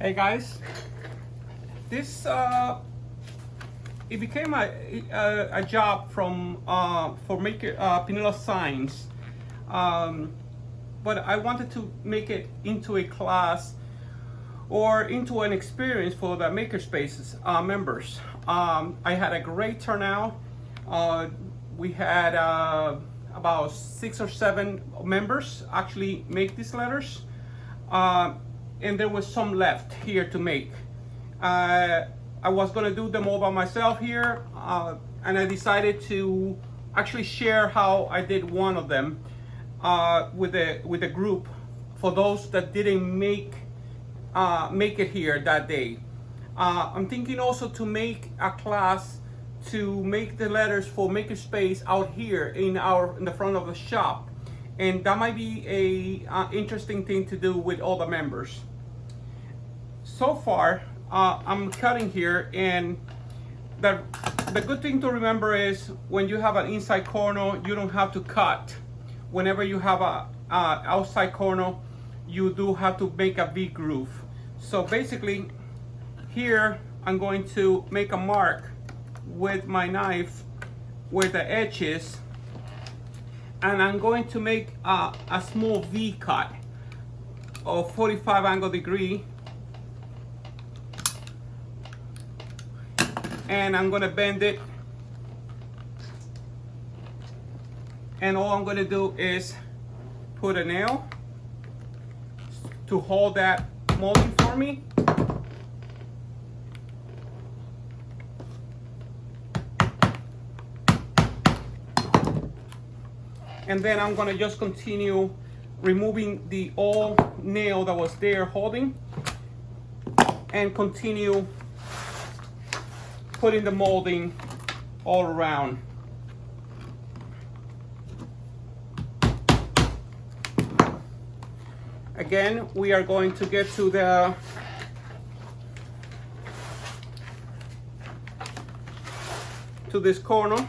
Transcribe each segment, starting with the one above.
Hey guys, this it became a job from for making Pinilla signs, but I wanted to make it into a class or into an experience for the makerspaces members. I had a great turnout. We had about 6 or 7 members actually make these letters. And there was some left here to make. I was gonna do them all by myself here, and I decided to actually share how I did one of them with a group for those that didn't make it here that day. I'm thinking also to make a class to make the letters for Makerspace out here in the front of the shop, and that might be a interesting thing to do with all the members. So far, I'm cutting here, and the good thing to remember is when you have an inside corner, you don't have to cut. Whenever you have a outside corner, you do have to make a V groove. So basically, here I'm going to make a mark with my knife where the edge is, and I'm going to make a small V cut of 45 angle degree. And I'm gonna bend it, and all I'm gonna do is put a nail to hold that molding for me. And then I'm gonna just continue removing the old nail that was there holding, and continue putting the molding all around. Again, we are going to get to this corner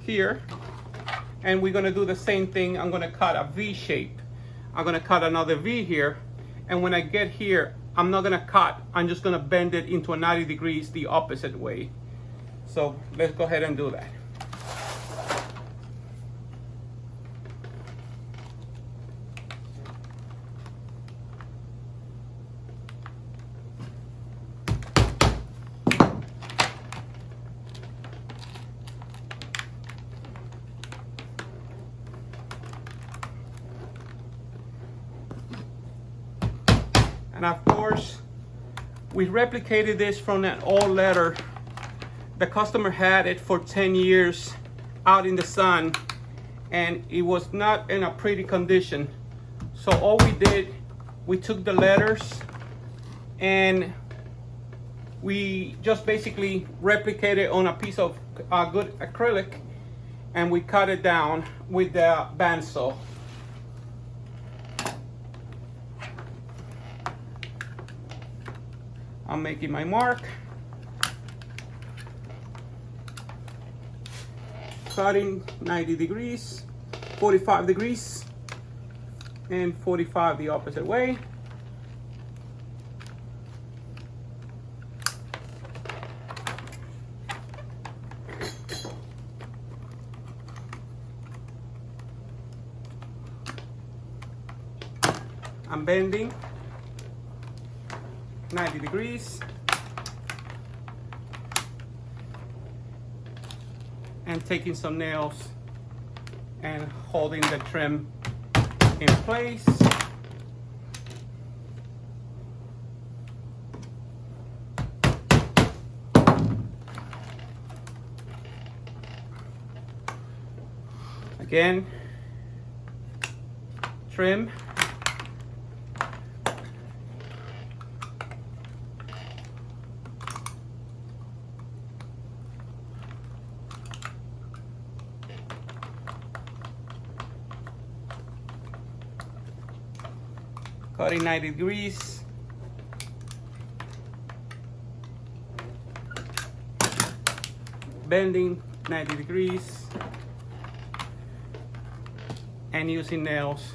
here, and we're going to do the same thing. I'm going to cut a V shape. I'm going to cut another V here, and when I get here, I'm not gonna cut, I'm just gonna bend it into a 90 degrees the opposite way. So let's go ahead and do that. And of course, we replicated this from an old letter. The customer had it for 10 years out in the sun, and it was not in a pretty condition. So all we did, we took the letters and we just basically replicated on a piece of good acrylic, and we cut it down with the bandsaw. I'm making my mark, cutting 90 degrees, 45 degrees, and 45 the opposite way. I'm bending 90 degrees and taking some nails and holding the trim in place. Again, trim. Cutting 90 degrees. Bending 90 degrees. And using nails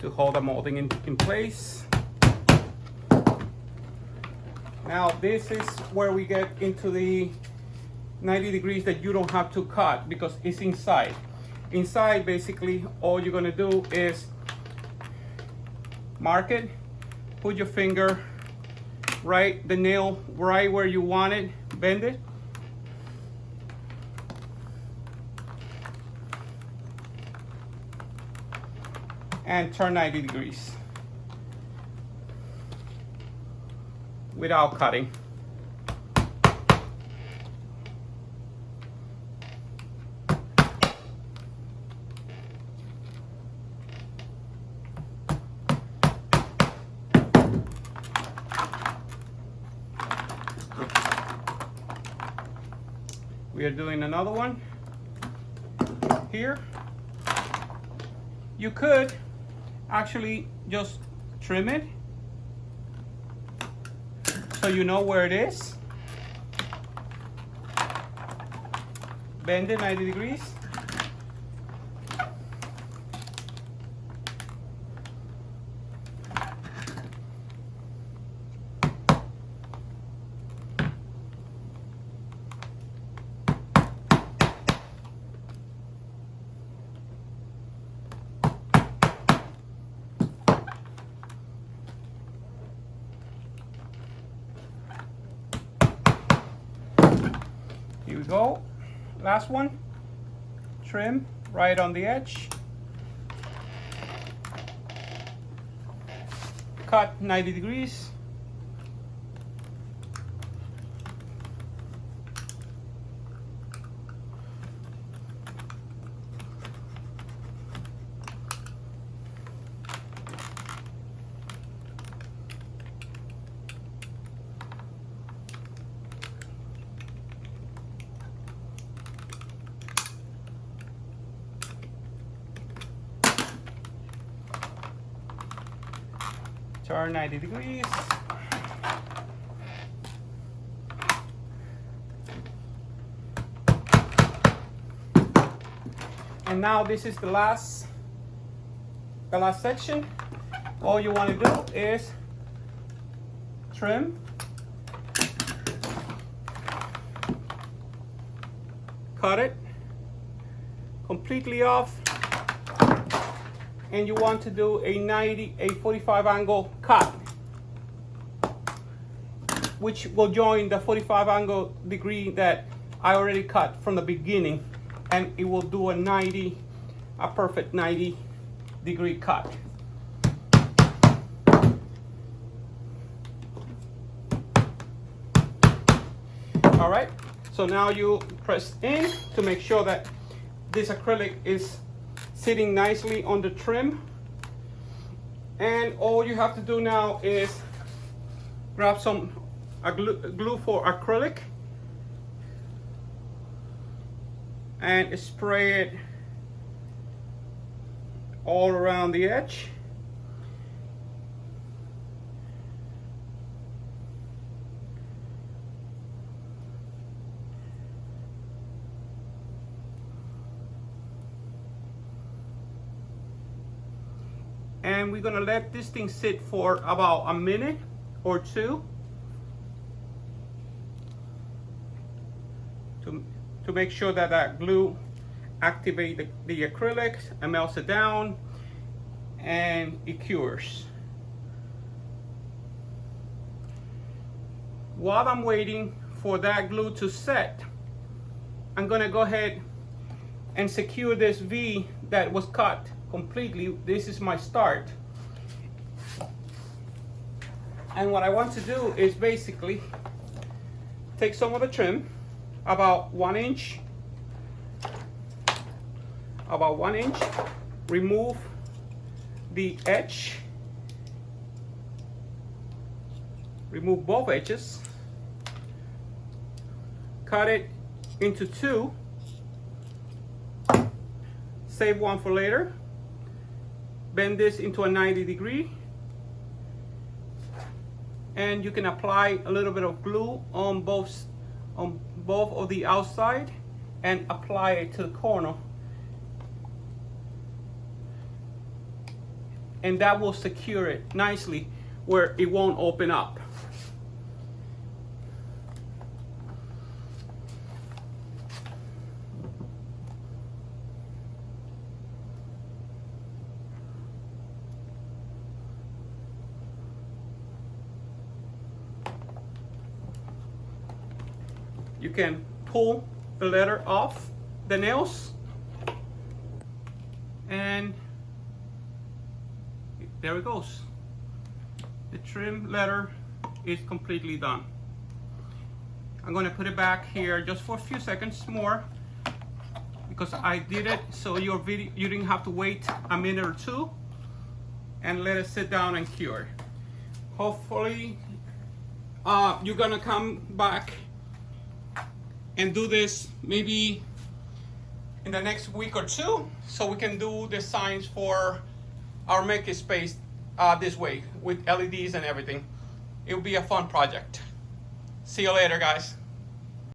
to hold the molding in place. Now this is where we get into the 90 degrees that you don't have to cut because it's inside. Inside, basically, all you're gonna do is mark it, put your finger right, the nail right where you want it, bend it, and turn 90 degrees without cutting. We are doing another one here. You could actually just trim it so you know where it is. Bend it 90 degrees. Here we go. Last one. Trim right on the edge. Cut 90 degrees. Turn 90 degrees. And now this is the last section. All you want to do is trim, cut it completely off, and you want to do a 45 angle cut, which will join the 45 angle degree that I already cut from the beginning, and it will do a perfect 90 degree cut. All right, so now you press in to make sure that this acrylic is sitting nicely on the trim. And all you have to do now is grab some glue for acrylic and spray it all around the edge. And we're gonna let this thing sit for about a minute or two to make sure that that glue activates the acrylic and melts it down and it cures. While I'm waiting for that glue to set, I'm gonna go ahead and secure this V that was cut completely. This is my start. And what I want to do is basically take some of the trim, about 1 inch, remove the edge, remove both edges, cut it into two, save one for later, bend this into a 90 degree, and you can apply a little bit of glue on both of the outside and apply it to the corner. and that will secure it nicely where it won't open up. You can pull the leather off the nails, and there it goes. The trim leather is completely done. I'm going to put it back here just for a few seconds more because I did it so your video, you didn't have to wait a minute or two, and let it sit down and cure. Hopefully you're gonna come back and do this maybe in the next week or two, so we can do the signs for our makerspace this way with LEDs and everything. It will be a fun project. See you later, guys.